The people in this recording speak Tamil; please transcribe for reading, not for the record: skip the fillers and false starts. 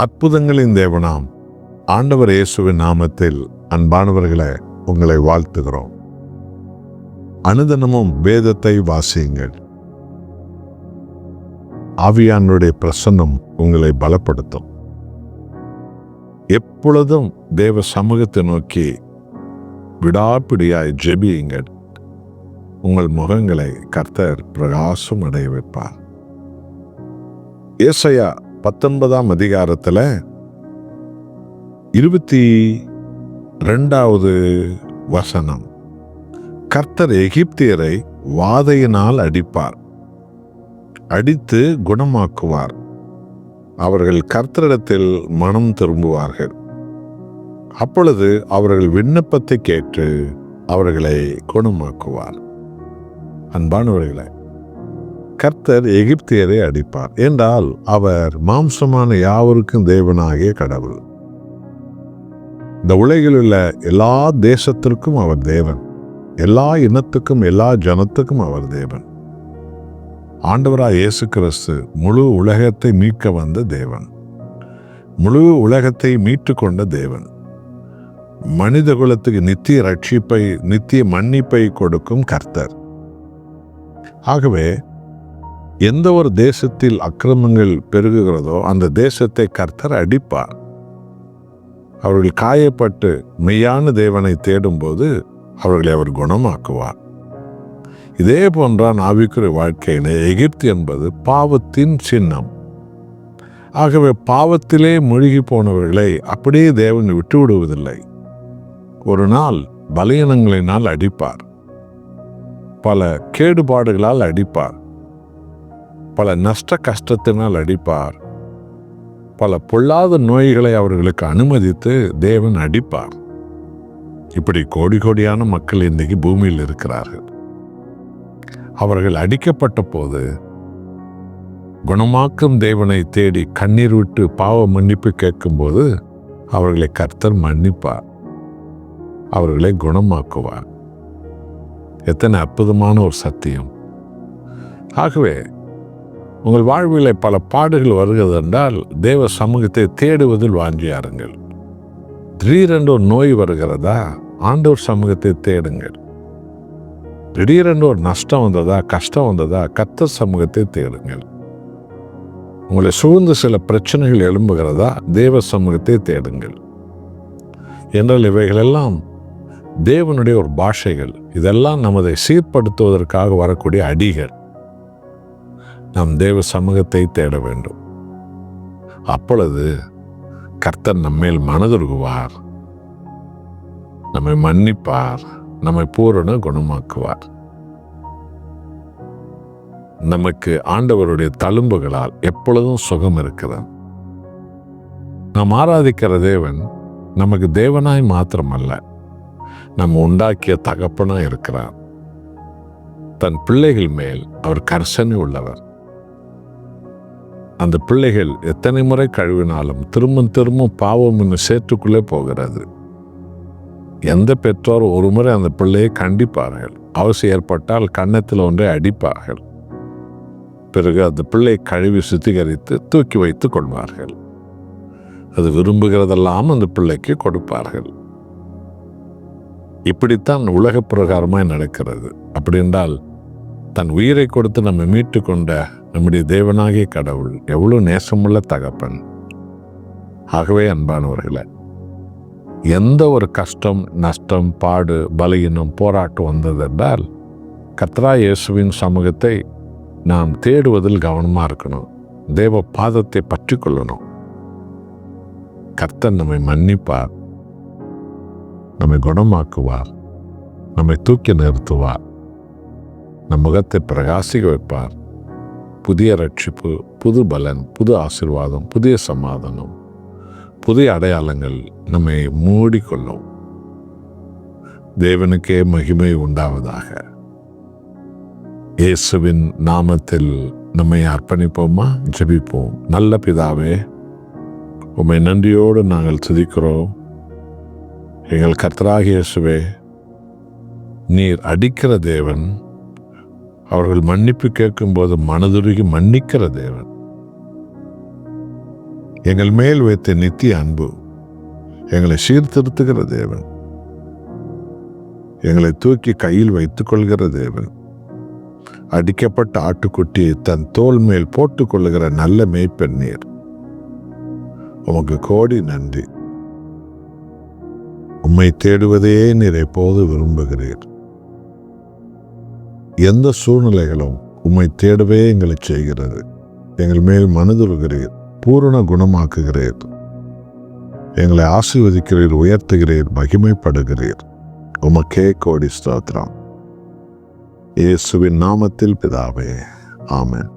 அற்புதங்களின் தேவனாம் ஆண்டவர் இயேசுவின் நாமத்தில் அன்பானவர்களே, உங்களை வாழ்த்துகிறோம். அனுதினமும் வேதத்தை வாசியுங்கள். ஆவியானுடைய பிரசன்னம் உங்களை பலப்படுத்தும். எப்பொழுதும் தேவ சமூகத்தை நோக்கி விடாப்பிடியாய் ஜெபியுங்கள். உங்கள் முகங்களை கர்த்தர் பிரகாசம் அடைய வைப்பார். ஏசாயா 19ஆம் அதிகாரத்தில் 22வது வசனம், கர்த்தர் எகிப்தியரை வாதையினால் அடிப்பார், அடித்து குணமாக்குவார். அவர்கள் கர்த்தரிடத்தில் மனம் திரும்புவார்கள். அப்பொழுது அவர்கள் விண்ணப்பத்தை கேட்டு அவர்களை குணமாக்குவார். அன்பானவர்களே, கர்த்தர் எகிப்தியரை அடிப்பார் என்றால் அவர் மாம்சமான யாவருக்கும் தேவனாகிய கடவுள். இந்த உலகில் உள்ள எல்லா தேசத்திற்கும் அவர் தேவன். எல்லா இனத்துக்கும் எல்லா ஜனத்துக்கும் அவர் தேவன். ஆண்டவராய் இயேசு கிறிஸ்து முழு உலகத்தை மீட்க வந்த தேவன். முழு உலகத்தை மீட்டு கொண்ட தேவன். மனித குலத்துக்கு நித்திய ரட்சிப்பை, நித்திய மன்னிப்பை கொடுக்கும் கர்த்தர். ஆகவே எந்த ஒரு தேசத்தில் அக்கிரமங்கள் பெருகுகிறதோ அந்த தேசத்தை கர்த்தர் அடிப்பார். அவர்கள் காயப்பட்டு மெய்யான தேவனை தேடும்போது அவர்களை அவர் குணமாக்குவார். இதே போன்றான் ஆவிக்குரிய வாழ்க்கையில எகிப்து என்பது பாவத்தின் சின்னம். ஆகவே பாவத்திலே மூழ்கி போனவர்களை அப்படியே தேவன் விட்டு விடுவதில்லை. ஒரு நாள் பலவீனங்களினால் அடிப்பார், பல கேடுபாடுகளால் அடிப்பார், பல நஷ்ட கஷ்டத்தினால் அடிப்பார், பல பொல்லாத நோய்களை அவர்களுக்கு அனுமதித்து தேவன் அடிப்பார். இப்படி கோடி கோடியான மக்கள் இன்றைக்கு பூமியில் இருக்கிறார்கள். அவர்கள் அடிக்கப்பட்ட போது குணமாக்கும் தேவனை தேடி கண்ணீர் விட்டு பாவ மன்னிப்பு கேட்கும்போது அவர்களை கர்த்தர் மன்னிப்பார், அவர்களை குணமாக்குவார். எத்தனை அற்புதமான ஒரு சத்தியம்! ஆகவே உங்கள் வாழ்வில் பல பாடுகள் வருகிறது என்றால் தேவ சமூகத்தை தேடுவதில் வாஞ்சியாருங்கள். திடீரென்று ஒரு நோய் வருகிறதா, ஆண்டவர் சமூகத்தை தேடுங்கள். திடீரென்று ஒரு நஷ்டம் வந்ததா, கஷ்டம் வந்ததா, கர்த்தர் சமூகத்தை தேடுங்கள். உங்களை சூழ்ந்து சில பிரச்சனைகள் எழும்புகிறதா, தேவ சமூகத்தை தேடுங்கள். என்றால் இவைகளெல்லாம் தேவனுடைய ஒரு பாஷைகள். இதெல்லாம் நமதை சீர்படுத்துவதற்காக வரக்கூடிய அடிகள். நாம் தேவ சமூகத்தை தேட வேண்டும். அப்பொழுது கர்த்தர் நம்மேல் மனதுருகுவார், நம்மை மன்னிப்பார், நம்மை பூரண குணமாக்குவார். நமக்கு ஆண்டவருடைய தழும்புகளால் எப்பொழுதும் சுகம் இருக்கிறது. நாம் ஆராதிக்கிற தேவன் நமக்கு தேவனாய் மாத்திரமல்ல, நம்ம உண்டாக்கிய தகப்பனாய் இருக்கிறார். தன் பிள்ளைகள் மேல் அவர் கர்சனை உள்ளவர். அந்த பிள்ளைகள் எத்தனை முறை கழுவினாலும் திரும்ப பாவம் இன்னும் சேற்றுக்குள்ளே போகிறது. எந்த பெற்றோர் ஒரு முறை அந்த பிள்ளையை கண்டிப்பார்கள், அவசியம் ஏற்பட்டால் கன்னத்தில் ஒன்றை அடிப்பார்கள். பிறகு அந்த பிள்ளை கழுவி சுத்திகரித்து தூக்கி வைத்துக் கொள்வார்கள். அது விரும்புகிறதெல்லாம் அந்த பிள்ளைக்கு கொடுப்பார்கள். இப்படித்தான் உலக பிரகாரமாய் நடக்கிறது. அப்படி என்றால் தன் உயிரை கொடுத்து நம்ம மீட்டு கொண்ட நம்முடைய தேவனாகிய கடவுள் எவ்வளவு நேசமுள்ள தகப்பன்! ஆகவே அன்பானவர்களே, எந்த ஒரு கஷ்டம், நஷ்டம், பாடு, பலவீனம், போராட்டம் வந்ததென்றால் கர்த்தராகிய இயேசுவின் சமூகத்தை நாம் தேடுவதில் கவனமாக இருக்கணும். தேவ பாதத்தை பற்றி கொள்ளணும். கர்த்தர் நம்மை மன்னிப்பார், நம்மை குணமாக்குவார், நம்மை தூக்கி நிறுத்துவார், நம் முகத்தை பிரகாசிக்க வைப்பார். புதிய ரட்சிப்பு, புது பலன், புது ஆசீர்வாதம், புதிய சமாதானம், புதிய அடையாளங்கள் நம்மை மூடிக்கொள்ளும். தேவனுக்கே மகிமை உண்டாவதாக. இயேசுவின் நாமத்தில் நம்மை அர்ப்பணிப்போமா? ஜெபிப்போம். நல்ல பிதாவே, உம்மை நன்றியோடு நாங்கள் துதிக்கிறோம். எங்கள் கர்த்தராகிய இயேசுவே, நீர் அடிக்கிற தேவன், அவர்கள் மன்னிப்பு கேட்கும்போது மனதுருகி மன்னிக்கிற தேவன். எங்கள் மேல் வைத்த நித்திய அன்பு, எங்களை சீர்திருத்துகிற தேவன், எங்களை தூக்கி கையில் வைத்துக் கொள்கிற தேவன், அடிக்கப்பட்ட ஆட்டுக்குட்டியை தன் தோல் மேல் போட்டுக் கொள்ளுகிற நல்ல மேய்ப்பன் நீர். உமக்கு கோடி நன்றி. உம்மை தேடுவதே நீர் எப்போது விரும்புகிறீர். எந்த சூழ்நிலைகளும் உம்மை தேடவே எங்களை செய்கிறது. எங்கள் மேல் மனதுருகிறீர், பூரண குணமாக்குகிறீர், எங்களை ஆசீர்வதிக்கிறீர், உயர்த்துகிறீர், மகிமைப்படுகிறீர். உமக்கே கோடி ஸ்தோத்திரம். இயேசுவின் நாமத்தில் பிதாவே, ஆமென்.